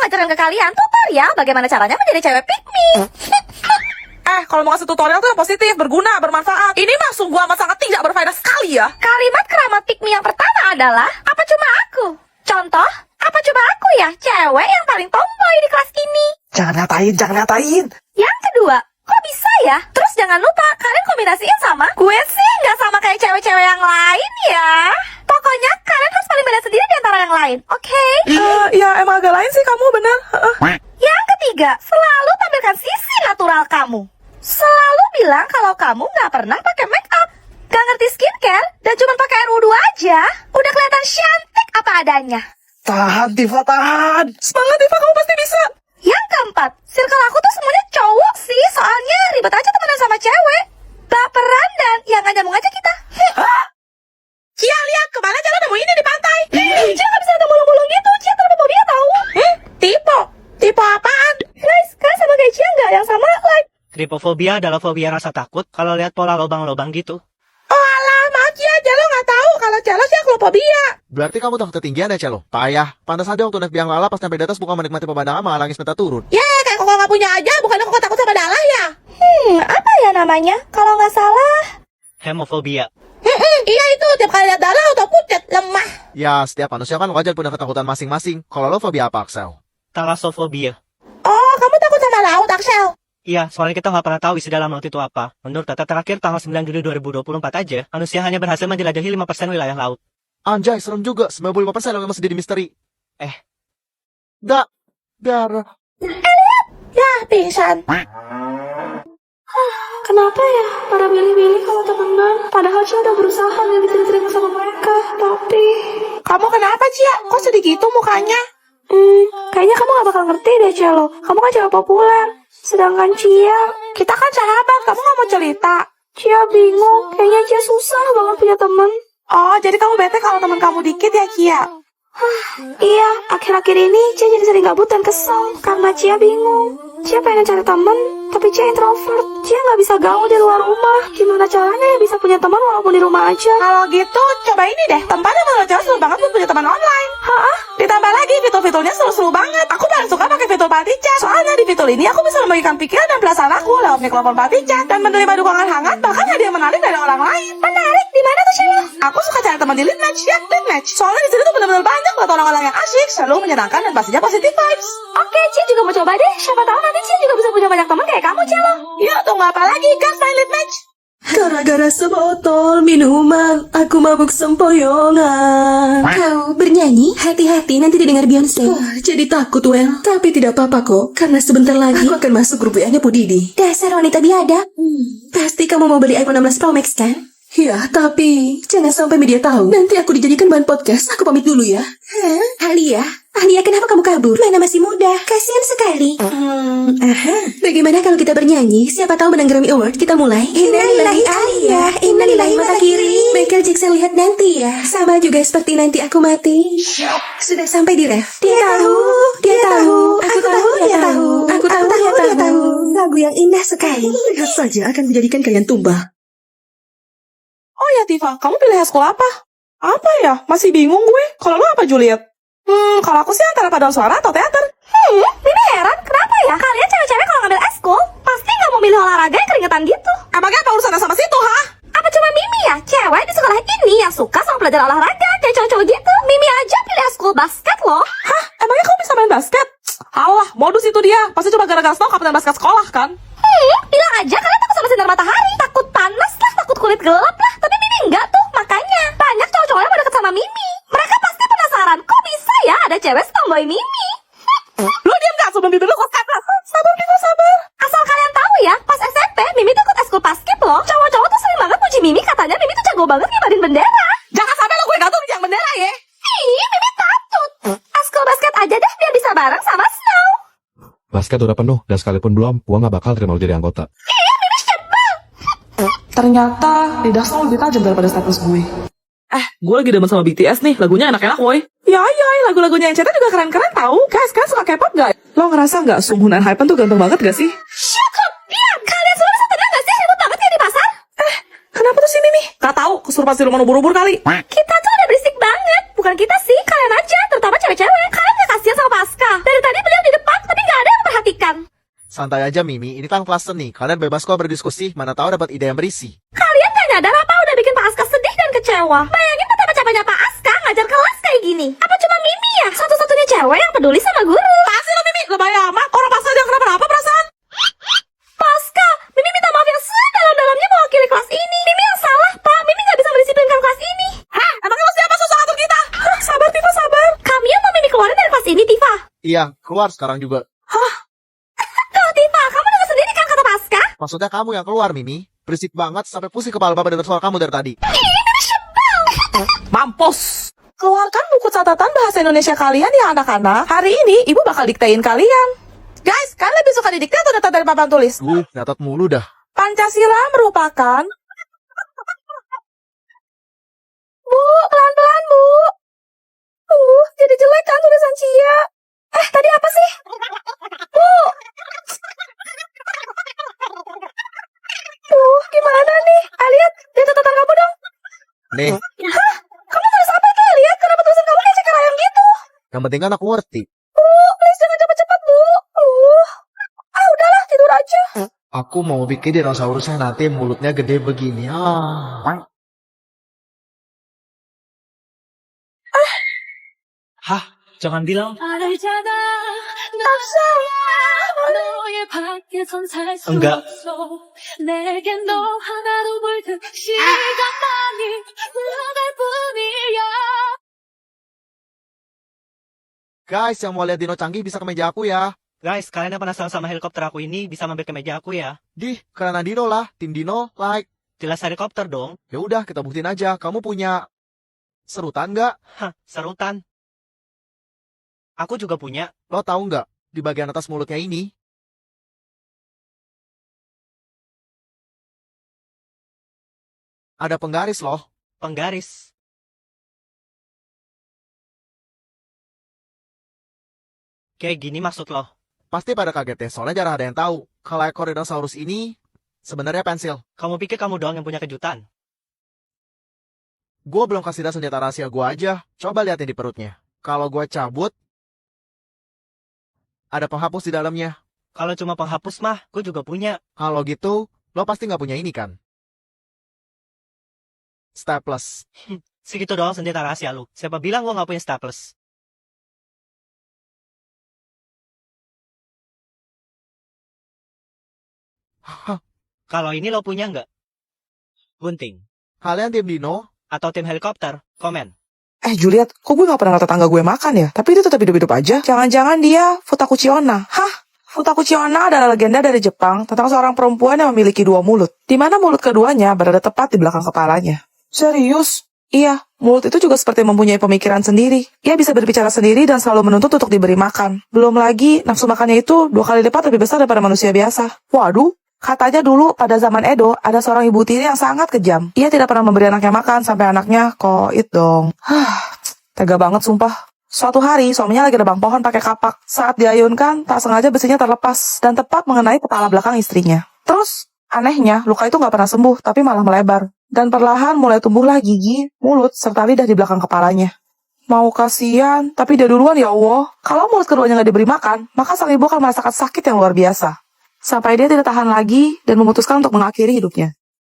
ngajarin ke kalian tutorial bagaimana caranya menjadi cewek pick me. Kalau mau ngasih tutorial tuh yang positif, berguna, bermanfaat. Ini mah sungguh amat sangat tidak berfaedah sekali ya. Kalimat keramat pick me yang pertama adalah, apa cuma aku? Contoh, apa cuma aku ya, cewek yang paling tomboy di kelas ini? Jangan ngatain. Yang kedua, kok bisa ya? Terus jangan lupa, kalian kombinasiin sama. Gue sih nggak sama kayak cewek-cewek yang lain ya. Pokoknya kalian harus paling beda sendiri di antara yang lain, oke? Ya emang agak lain sih kamu, bener. Yang ketiga, selalu tampilkan sisi natural kamu. Selalu bilang kalau kamu nggak pernah pakai make up, nggak ngerti skincare, dan cuma pakai air wudhu aja. Udah kelihatan cantik apa adanya. Tahan, Tifa, tahan. Semangat, Tifa, kamu pasti bisa. Yang keempat, circle aku tuh semuanya cowok sih, soalnya ribet aja temenan sama cewek. Baperan dan yang nggak nyambung aja kita. Cia, lihat, kemarin jalan nemu ini di pantai. Cia nggak bisa ada bolong-bolong gitu, Cia terlalu dia tahu. Tipe apaan? Guys, kalian sama kayak Cia nggak? Yang sama like. Tripofobia adalah fobia rasa takut kalau lihat pola lubang-lubang gitu. Oh alah, maaf Cia, Jalo nggak tahu kalau Jalo sih aklopobia. Berarti kamu tahu ketinggian ya, Celo? Payah. Pantas aja waktu naik biang lala pas sampai di atas bukan menikmati pemandangan malah nangis minta turun. Ya, kayak kok nggak punya aja, bukannya kok takut sama Dala ya? Apa ya namanya? Kalau nggak salah. Hemofobia. Iya itu, tiap kali lihat Dala atau pucat, lemah. Ya, setiap manusia kan wajar punya ketakutan masing-masing. Kalau lo fobia apa, Axel? Talasofobia. Oh, kamu takut sama laut, Axel? Iya, soalnya kita nggak pernah tahu isi dalam laut itu apa. Menurut data terakhir tanggal 9 Juli 2024 aja, manusia hanya berhasil menjelajahi 5% wilayah laut. Anjay, serem juga. 95% yang masih jadi misteri. Darah. Ya, pingsan. Kenapa ya para milih-milih kalau temenan? Padahal Cia udah berusaha nggak bisa diterima sama mereka, tapi... Kamu kenapa, Cia? Kok sedih gitu mukanya? Kayaknya kamu gak bakal ngerti deh, Celo. Kamu kan cewek populer. Sedangkan Cia... Kita kan sahabat, kamu nggak mau cerita. Cia bingung. Kayaknya Cia susah banget punya temen. Oh, jadi kamu bete kalau teman kamu dikit ya, Cia? Iya, akhir-akhir ini Cia jadi sering gabut dan kesel. Karena Cia bingung. Cia pengen cari temen, tapi Cia introvert. Cia nggak bisa gaul di luar rumah. Gimana caranya ya bisa punya teman walaupun di rumah aja? Kalau gitu, coba ini deh. Tempatnya menurut Cia seru banget buat punya teman online. Ditambah lagi fitur-fiturnya seru-seru banget. Aku paling suka pakai fitur party chat. Soalnya di fitur ini aku bisa membagikan pikiran dan perasaan aku lewat mikrofon party chat dan menerima dukungan hangat, bahkan hadiah menarik dari orang lain. Menarik, di mana tuh Sheila? Aku suka cari teman di Leadmatch ya, Leadmatch. Soalnya di sini tuh benar-benar banyak buat orang-orang yang asyik, selalu menyenangkan dan pastinya positive vibes. Oke, Cia juga mau coba deh. Siapa tahu nanti Cia juga bisa punya banyak teman kayak kamu, Celo. Yuk, tunggu apa lagi? Gas main Leadmatch. Gara-gara sebotol minuman, aku mabuk sempoyongan. Kau bernyanyi? Hati-hati nanti didengar Beyonce. Jadi takut, Well. Tapi tidak apa-apa kok, karena sebentar lagi aku akan masuk grup WA-nya Bu Didi. Dasar wanita biadab. Pasti kamu mau beli iPhone 16 Pro Max kan? Ya, tapi jangan sampai media tahu. Nanti aku dijadikan bahan podcast. Aku pamit dulu ya. Alia, kenapa kamu kabur? Mana masih muda. Kasihan sekali. Bagaimana kalau kita bernyanyi? Siapa tahu menang Grammy Award. Kita mulai. Innalillahi Alia, innalillahi mata kiri. Michael Jackson lihat nanti ya. Sama juga seperti nanti aku mati. Sudah sampai di ref. Dia tahu. Aku tahu, dia tahu. Aku tahu, dia tahu. Lagu yang indah sekali. Lihat saja akan menjadikan kalian tumbah. Oh ya, Tifa, kamu pilih high school apa? Apa ya? Masih bingung gue. Kalau lo apa, Juliet? Kalau aku sih antara paduan suara atau teater. Mimi heran, kenapa ya? Kalian cewek-cewek kalau ngambil eskul, pasti nggak mau milih olahraga yang keringetan gitu. Emangnya apa urusannya sama situ, ha? Apa cuma Mimi ya? Cewek di sekolah ini yang suka sama belajar olahraga, kayak cowok-cowok gitu. Mimi aja pilih eskul basket loh. Hah? Emangnya kamu bisa main basket? Alah, modus itu dia. Pasti cuma gara-gara stok kapten basket sekolah, kan? Bilang aja kalian takut sama sinar matahari, takut panas lah, takut kulit gelap lah. Tapi Mimi enggak tuh, makanya banyak cowok-cowok yang mau deket sama Mimi. Mereka pasti penasaran, kok bisa ya ada cewek setomboy Mimi? Lo diam gak sebelum bibir lo koskat? Sabar, Tifa, sabar. Asal kalian tahu ya, pas SMP Mimi tuh ikut eskul basket loh. Cowok-cowok tuh sering banget puji Mimi, katanya Mimi tuh jago banget ngibarin bendera. Jangan sampai lo gue gantung di tiang bendera ya. Mimi takut. Eskul basket aja deh biar bisa bareng sama Snow. Basket udah penuh, dan sekalipun belum, gua gak bakal terima lu jadi anggota. Mimi sebel. Ternyata lidah Snow lebih tajam daripada status gue. Gue lagi demen sama BTS nih, lagunya enak-enak woy. Ya, lagu-lagunya yang juga keren-keren tau. Guys, kalian suka K-pop gak? Lo ngerasa gak Sunghoon dan Hypen tuh ganteng banget gak sih? Shut up, diam. Kalian semua bisa tenang gak sih? Ribut banget ya di pasar. Kenapa tuh si Mimi? Gak tau, kesurupan si rumah ubur-ubur kali. Kita tuh udah berisik banget. Bukan kita sih, kalian aja. Terutama cewek-cewek. Kalian gak kasihan sama Pascal. Dari tadi beliau Santai aja Mimi, ini kan kelas seni. Kalian bebas kok berdiskusi, mana tahu dapat ide yang berisi. Kalian gak nyadar apa udah bikin Pak Aska sedih dan kecewa? Bayangin betapa capeknya Pak Aska ngajar kelas kayak gini. Apa cuma Mimi ya? Satu-satunya cewek yang peduli sama guru. Pasti lo Mimi, lebay amat. Orang pas aja kenapa-napa perasaan. Pak Aska, Mimi minta maaf yang sedalam-dalamnya mewakili kelas ini. Mimi yang salah, Pak. Mimi gak bisa mendisiplinkan kelas ini. Hah? Emangnya lo siapa susah ngatur kita? Hah, sabar Tifa, sabar. Kami yang mau Mimi keluarin dari kelas ini, Tifa. Iya, keluar sekarang juga. Tuh, Tifa, kamu dengar sendiri kan kata Pak Aska? Maksudnya kamu yang keluar Mimi. Berisik banget sampai pusing kepala Papa dengar suara kamu dari tadi. Mampus. Keluarkan buku catatan bahasa Indonesia kalian ya anak-anak. Hari ini ibu bakal diktein kalian. Guys, kalian lebih suka didikte atau data dari papan tulis? Nyatat mulu dah. Pancasila merupakan... Bu, pelan-pelan, Bu. Jadi jelek kan tulisan Cia. Tadi apa sih? Bu. Gimana nih? Lihat catatan kamu dong. Nih, Kamu tulis apa tuh? Lihat, kenapa tulisan kamu kayak ceker ayam gitu? yang penting kan aku ngerti. Please jangan cepet-cepet, Bu. Udahlah, tidur aja. Aku mau bikin dinosaurusnya nanti mulutnya gede begini. Hah? Jangan bilang. Enggak. Guys, yang mau lihat dino canggih bisa ke meja aku ya. Guys, kalian yang penasaran sama helikopter aku ini bisa mampir ke meja aku ya. Karena dino lah, tim dino, like. Jelas helikopter dong. Ya udah, kita buktiin aja. Kamu punya serutan nggak? Hah, serutan. Aku juga punya. Lo tahu nggak? Di bagian atas mulutnya ini ada penggaris loh. Penggaris. Kayak gini maksud lo? Pasti pada kaget ya, soalnya jarang ada yang tahu. Kalau ekor dinosaurus ini sebenarnya pensil. Kamu pikir kamu doang yang punya kejutan? Gue belum kasih dah senjata rahasia gue aja. Coba liatin di perutnya. Kalau gue cabut, ada penghapus di dalamnya. Kalau cuma penghapus mah, gue juga punya. Kalau gitu, lo pasti nggak punya ini kan? Staples. Segitu doang senjata rahasia lu. Siapa bilang gue nggak punya staples? Kalau ini lo punya nggak? Gunting. Kalian tim dino? Atau tim helikopter? Komen. Juliet, kok gue gak pernah liat tetangga gue makan ya? Tapi dia tetap hidup-hidup aja. Jangan-jangan dia Futakuchi Onna. Hah? Futakuchi Onna adalah legenda dari Jepang tentang seorang perempuan yang memiliki dua mulut. Di mana mulut keduanya berada tepat di belakang kepalanya. Serius? Iya, mulut itu juga seperti mempunyai pemikiran sendiri. Ia bisa berbicara sendiri dan selalu menuntut untuk diberi makan. Belum lagi, nafsu makannya itu 2 kali lipat lebih besar daripada manusia biasa. Waduh. Katanya dulu pada zaman Edo ada seorang ibu tiri yang sangat kejam. Ia tidak pernah memberi anaknya makan sampai anaknya koit dong. Tega banget sumpah. Suatu hari suaminya lagi nebang pohon pakai kapak. Saat diayunkan tak sengaja besinya terlepas dan tepat mengenai kepala belakang istrinya. Terus anehnya luka itu nggak pernah sembuh tapi malah melebar. Dan perlahan mulai tumbuhlah gigi, mulut serta lidah di belakang kepalanya. Mau kasihan, tapi dia duluan ya Allah. Kalau mulut keduanya nggak diberi makan, maka sang ibu akan merasakan sakit yang luar biasa. Sampai dia tidak tahan lagi dan memutuskan untuk mengakhiri hidupnya.